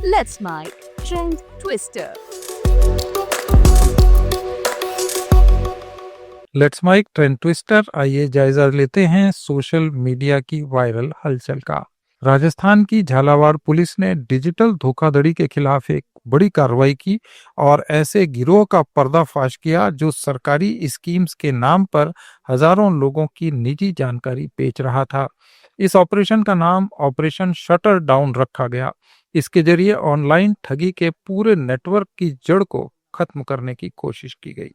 Let's My Trend Twister. Let's mic trend twister. आइए जायजा लेते हैं सोशल मीडिया की वायरल हलचल का। राजस्थान की झालावाड़ पुलिस ने डिजिटल धोखाधड़ी के खिलाफ एक बड़ी कार्रवाई की और ऐसे गिरोह का पर्दाफाश किया जो सरकारी स्कीम्स के नाम पर हजारों लोगों की निजी जानकारी बेच रहा था। इस ऑपरेशन का नाम ऑपरेशन शटर डाउन रखा गया। इसके जरिए ऑनलाइन ठगी के पूरे नेटवर्क की जड़ को खत्म करने की कोशिश की गई।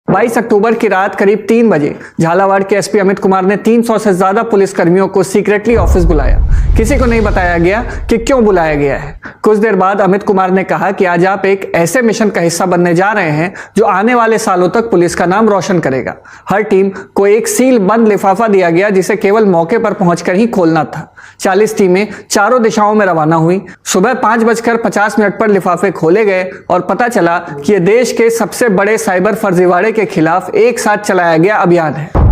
22 अक्टूबर की रात करीब 3 बजे झालावाड़ के एसपी अमित कुमार ने 300 से ज्यादा पुलिसकर्मियों को सीक्रेटली ऑफिस बुलाया। किसी को नहीं बताया गया कि क्यों बुलाया गया है। कुछ देर बाद अमित कुमार ने कहा कि आज आप एक ऐसे मिशन का हिस्सा बनने जा रहे हैं जो आने वाले सालों तक पुलिस का नाम रोशन करेगा। हर टीम को एक सील बंद लिफाफा दिया गया जिसे केवल मौके पर पहुंचकर ही खोलना था। 40 टीमें चारों दिशाओं में रवाना हुई। सुबह 5:50 पर लिफाफे खोले गए और पता चला कि यह देश के सबसे बड़े साइबर फर्जीवाड़े के खिलाफ एक साथ चलाया गया अभियान है।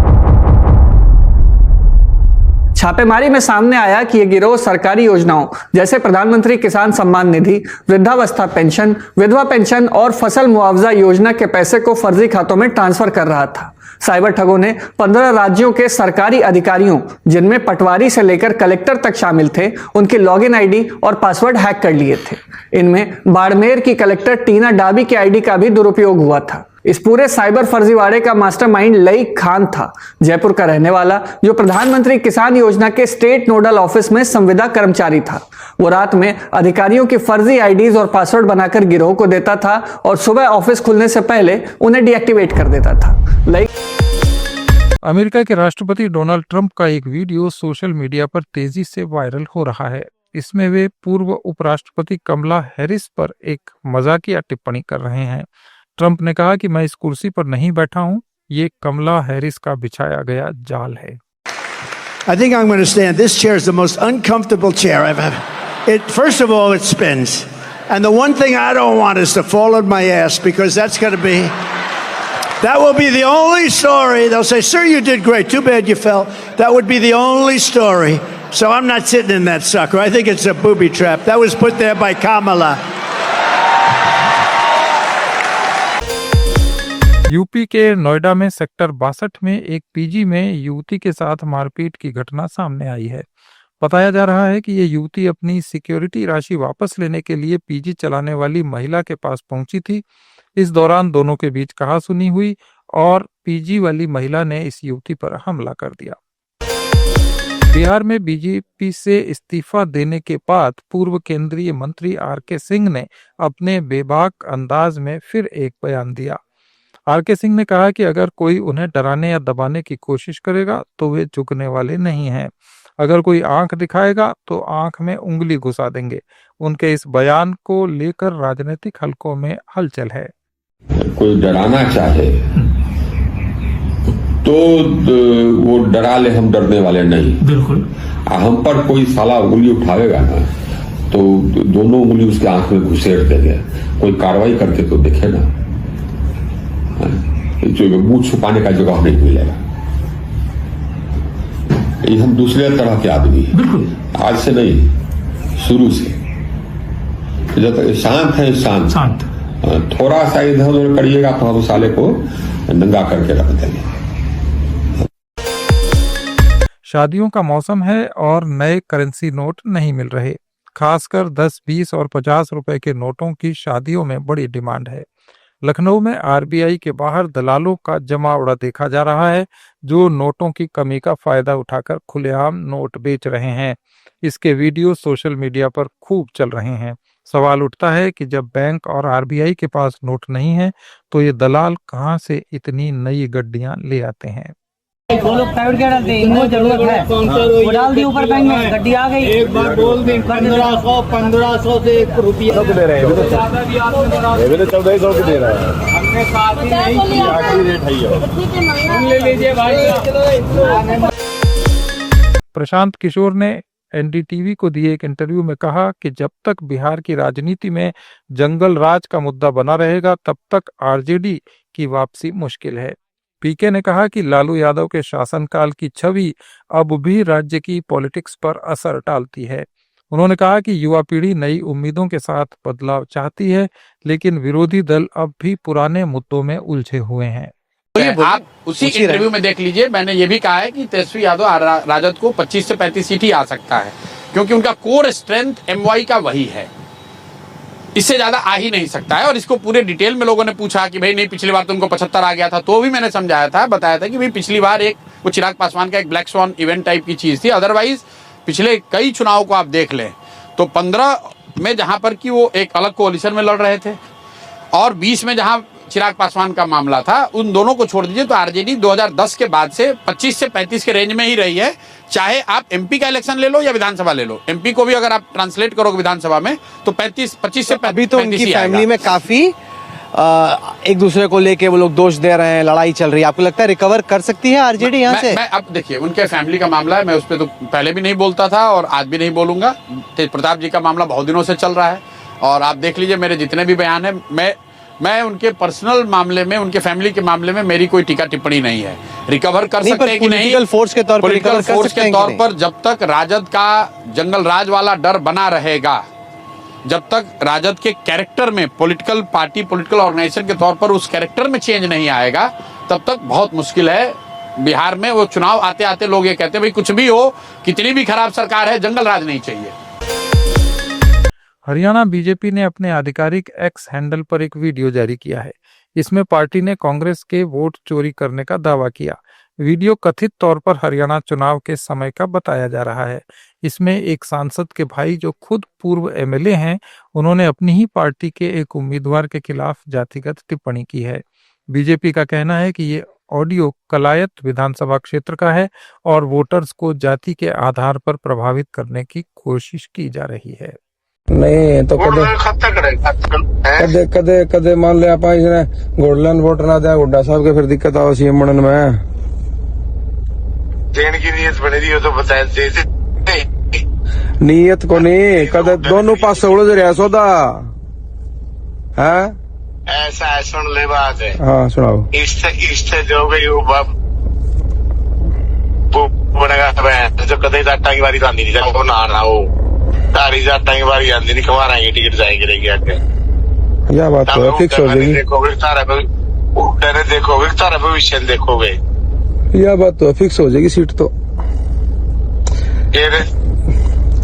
छापेमारी में सामने आया कि यह गिरोह सरकारी योजनाओं जैसे प्रधानमंत्री किसान सम्मान निधि, वृद्धावस्था पेंशन, विधवा पेंशन और फसल मुआवजा योजना के पैसे को फर्जी खातों में ट्रांसफर कर रहा था। साइबर ठगों ने 15 राज्यों के सरकारी अधिकारियों, जिनमें पटवारी से लेकर कलेक्टर तक शामिल थे, उनके लॉगिन आईडी और पासवर्ड हैक कर लिए थे। इनमें बाड़मेर की कलेक्टर टीना डाबी के आईडी का भी दुरुपयोग हुआ था। इस पूरे साइबर फर्जीवाड़े का मास्टरमाइंड लईक खान था, जयपुर का रहने वाला, जो प्रधानमंत्री किसान योजना के स्टेट नोडल ऑफिस में संविदा कर्मचारी था। वो रात में अधिकारियों की फर्जी आईडीज और पासवर्ड बनाकर गिरोह को देता था और सुबह ऑफिस खुलने से पहले उन्हें डीएक्टिवेट कर देता था। अमेरिका के राष्ट्रपति डोनाल्ड ट्रंप का एक वीडियो सोशल मीडिया पर तेजी से वायरल हो रहा है। इसमें वे पूर्व उपराष्ट्रपति कमला हैरिस पर एक मजाकिया टिप्पणी कर रहे हैं। ट्रंप ने कहा कि मैं इस कुर्सी पर नहीं बैठा हूं, ये कमला हैरिस का बिछाया गया जाल है। I think I'm going to stand. This chair is the most uncomfortable chair I've ever. First of all, it spins. And the one thing I don't want is to fall on my ass, because that will be the only story. They'll say, sir, you did great. Too bad you fell. That would be the only story. So I'm not sitting in that sucker. I think it's a booby trap. That was put there by Kamala. UP के नोएडा में sector 62 में एक PG में युवती के साथ मारपीट की घटना सामने आई है। बताया जा रहा है कि ये युवती अपनी सिक्योरिटी राशि वापस लेने के लिए पीजी चलाने वाली महिला के पास पहुंची थी। इस दौरान दोनों के बीच कहासुनी हुई और पीजी वाली महिला ने इस युवती पर हमला कर दिया। बिहार में बीजेपी से इस्तीफा देने के बाद पूर्व केंद्रीय मंत्री आर.के. सिंह ने अपने बेबाक अंदाज में फिर एक बयान दिया। आर.के. सिंह ने कहा कि अगर कोई उन्हें डराने या दबाने की कोशिश करेगा तो वे झुकने वाले नहीं हैं। अगर कोई आंख दिखाएगा तो आंख में उंगली घुसा देंगे। उनके इस बयान को लेकर राजनीतिक हलकों में हलचल है। कोई डराना चाहे तो वो डरा ले, हम डरने वाले नहीं। बिल्कुल। हम पर कोई साला उंगली उठावेगा ना तो दोनों उंगली उसके आंख में घुसेड़ देंगे। कोई कार्रवाई करके तो देखे ना, मुंह छुपाने का जगह नहीं मिलेगा। ये हम दूसरे तरह के आदमी हैं। बिल्कुल। आज से नहीं, शुरू से जब तक शांत है, शांत थोड़ा सा इधर उधर करिएगा तो हम साले को नंगा करके रख देंगे। शादियों का मौसम है और नए करेंसी नोट नहीं मिल रहे। खासकर 10, 20 और 50 रुपए के नोटों की शादियों में बड़ी डिमांड है। लखनऊ में आरबीआई के बाहर दलालों का जमावड़ा देखा जा रहा है, जो नोटों की कमी का फायदा उठाकर खुलेआम नोट बेच रहे हैं। इसके वीडियो सोशल मीडिया पर खूब चल रहे हैं। सवाल उठता है कि जब बैंक और आरबीआई के पास नोट नहीं है तो ये दलाल कहां से इतनी नई गड्डियां ले आते हैं। वो लोग प्राइवेट क्या डालते हैं, इनको जरूरत है वो डाल दी ऊपर, बैंक में गड्डी आ गई। एक बार बोल दें 1500 से 1 रुपया दे रहे हैं। अभी तो 1400 के दे रहा है। हमने साथ ही नहीं किया, आखिरी रेट है। ले लीजिए भाई। प्रशांत किशोर ने एनडीटीवी को दिए एक इंटरव्यू में कहा कि जब तक बिहार की राजनीति में जंगल राज का मुद्दा बना रहेगा तब तक आरजेडी की वापसी मुश्किल है। पीके ने कहा कि लालू यादव के शासनकाल की छवि अब भी राज्य की पॉलिटिक्स पर असर डालती है। उन्होंने कहा कि युवा पीढ़ी नई उम्मीदों के साथ बदलाव चाहती है, लेकिन विरोधी दल अब भी पुराने मुद्दों में उलझे हुए हैं। आप उसी इंटरव्यू में देख लीजिए, मैंने ये भी कहा है कि तेजस्वी यादव राजद को 25 से 35 सीट ही आ सकता है, क्योंकि उनका कोर स्ट्रेंथ एमवाई का वही है, इससे ज्यादा आ ही नहीं सकता है। और इसको पूरे डिटेल में लोगों ने पूछा कि भाई नहीं, पिछली बार तो उनको 75 आ गया था, तो भी मैंने समझाया था, बताया था कि भाई पिछली बार वो चिराग पासवान का एक ब्लैक स्वॉन इवेंट टाइप की चीज थी। अदरवाइज पिछले कई चुनाव को आप देख लें तो 15 में जहां पर कि वो एक अलग कोalition में लड़ रहे थे, और 20 में जहां चिराग पासवान का मामला था, उन दोनों को छोड़ दीजिए तो आरजेडी 2010 के बाद से 25 से 35 के रेंज में ही रही है। चाहे आप एमपी का इलेक्शन ले लो या विधानसभा ले लो, एमपी को भी अगर आप ट्रांसलेट करोगे विधानसभा में तो 25 से 35 अभी तो उनकी फैमिली में काफी एक दूसरे को लेके वो लोग दोष दे रहे हैं, लड़ाई चल रही है। आपको लगता है रिकवर कर सकती है आरजेडी यहाँ से? मैं अब देखिए, उनके फैमिली का मामला है, मैं उस पर तो पहले भी नहीं बोलता था और आज भी नहीं बोलूंगा। तेज प्रताप जी का मामला बहुत दिनों से चल रहा है और आप देख लीजिए मेरे जितने भी बयान है, मैं उनके पर्सनल मामले में, उनके फैमिली के मामले में मेरी कोई टीका टिप्पणी नहीं है। रिकवर कर सकते हैं कि नहीं, पॉलिटिकल फोर्स के तौर पर पॉलिटिकल फोर्स के तौर पर जब तक राजद का जंगल राज वाला डर बना रहेगा, जब तक राजद के कैरेक्टर में, पॉलिटिकल पार्टी, पॉलिटिकल ऑर्गेनाइजेशन के तौर पर उस कैरेक्टर में चेंज नहीं आएगा, तब तक बहुत मुश्किल है। बिहार में वो चुनाव आते आते लोग ये कहते हैं भाई कुछ भी हो, कितनी भी खराब सरकार है, जंगल राज नहीं चाहिए। हरियाणा बीजेपी ने अपने आधिकारिक एक्स हैंडल पर एक वीडियो जारी किया है। इसमें पार्टी ने कांग्रेस के वोट चोरी करने का दावा किया। वीडियो कथित तौर पर हरियाणा चुनाव के समय का बताया जा रहा है। इसमें एक सांसद के भाई जो खुद पूर्व एमएलए हैं, उन्होंने अपनी ही पार्टी के एक उम्मीदवार के खिलाफ जातिगत टिप्पणी की है। बीजेपी का कहना है कि ये ऑडियो कलायत विधानसभा क्षेत्र का है और वोटर्स को जाति के आधार पर प्रभावित करने की कोशिश की जा रही है। नहीं तो कदे मान लिया आप इसने घोड़लन वोट ना दिया गुड्डा साहब के, फिर दिक्कत आओ सीएम बनने में। देने की नीयत बनी रही हो तो बताए नीयत को नहीं, कदे दोनों पास उलझ रहा सौदा है। ऐसा सुन ले बात है। हाँ सुनाओ। इससे जो गई वो बाप बनेगा जो कदे जाटा की बारी तो आंदी नहीं, जब वो ना हो तारी जाटा की बारी आंदी नहीं, कमा रही टिकट जाएगी रहेगी आगे। यह बात तो फिक्स हो जाएगी। देखोगे तारा देखोगे, तारा भविष्य देखोगे, यह बात तो फिक्स हो जाएगी सीट तो।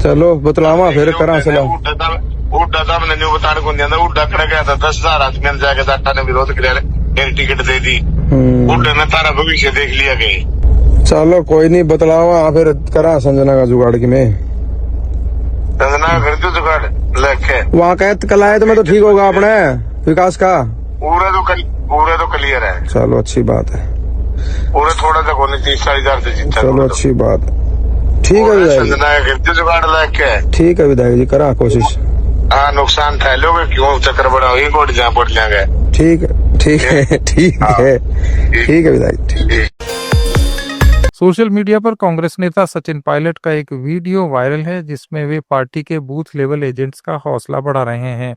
चलो बतलावा फिर करा चलो। उड्डा था मैंने न्यू बताने को नहीं आता, उड्डा खड़ा गया था 10,000 आदमी ने जाके जाटा ने विरोध किया, मेरी टिकट दे दी। उड्डा ने तारा भविष्य देख लिया गई। चलो कोई नहीं, बतलावा फिर करा संजना का जुगाड़ की में। संजना कर दो जुगाड़ लेके वहाँ कलायत में तो ठीक होगा अपने विकास का। पूरा तो क्लियर है। चलो अच्छी बात है। पूरा थोड़ा सा होने 30-40,000 से जीता। चलो अच्छी बात, ठीक है विधायक जी। जुगाड़ लेके ठीक है विधायक जी, करा कोशिश। हाँ नुकसान फैलोगे क्यों, चक्कर बढ़ाओगे, कोट जहाँ पड़ जाएंगे। ठीक है ठीक है ठीक है ठीक है विधायक जी। सोशल मीडिया पर कांग्रेस नेता सचिन पायलट का एक वीडियो वायरल है, जिसमें वे पार्टी के बूथ लेवल एजेंट्स का हौसला बढ़ा रहे हैं।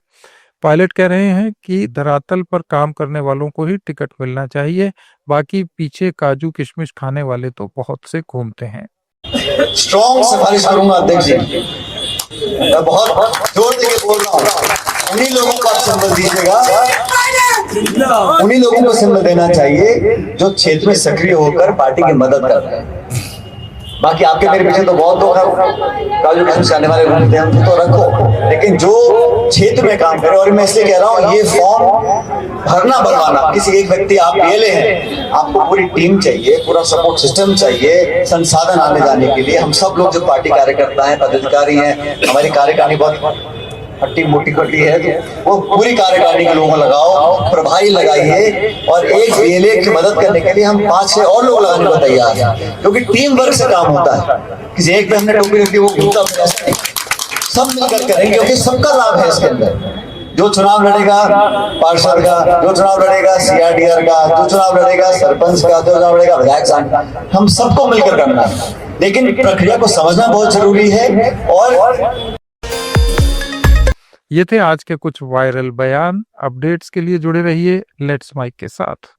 पायलट कह रहे हैं कि धरातल पर काम करने वालों को ही टिकट मिलना चाहिए, बाकी पीछे काजू किशमिश खाने वाले तो बहुत से घूमते हैं। स्ट्रॉन्ग सिफारिश करूंगा अध्यक्ष जी, मैं बहुत जोर देके बोल रहा हूँ, उन्हीं लोगों को आप सिंबल दीजिएगा, उन्हीं लोगों को सिंबल देना चाहिए जो क्षेत्र में सक्रिय होकर पार्टी की मदद कर रहे हैं। बाकी आपके मेरे पीछे तो बहुत लोग हैं, काजू किशमिश खाने वाले घूमते हैं, तो रखो, लेकिन जो क्षेत्र में काम करे। और मैं इसलिए कह रहा हूँ, ये फॉर्म भरना बनवाना किसी एक व्यक्ति आप ये ले हैं, आपको पूरी टीम चाहिए, पूरा सपोर्ट सिस्टम चाहिए, संसाधन आने जाने के लिए। हम सब लोग जो पार्टी कार्यकर्ता हैं, पदाधिकारी हैं, हमारी कार्यकारिणी बहुत हट्टी मोटी कटी है, तो वो पूरी कार्यकारिणी के लोगों को लगाओ, प्रभारी लगाइए, और एक बीएलए की मदद करने के लिए हम 5-6 और लोग लगाने को तैयार हैं, क्योंकि टीम वर्क से काम होता है। किसी एक पे हमने टोपी रख दी वो घूमता, सब मिलकर करेंगे, क्योंकि सबका लाभ है इसके अंदर। जो चुनाव लड़ेगा पार्षद का, जो चुनाव लड़ेगा सीआरडीआर का, जो चुनाव लड़ेगा सरपंच का, जो चुनाव लड़ेगा विधायक का, हम सबको मिलकर करना है। लेकिन प्रक्रिया को समझना बहुत जरूरी है। और ये थे आज के कुछ वायरल बयान। अपडेट्स के लिए जुड़े रहिए लेट्स माइक के साथ।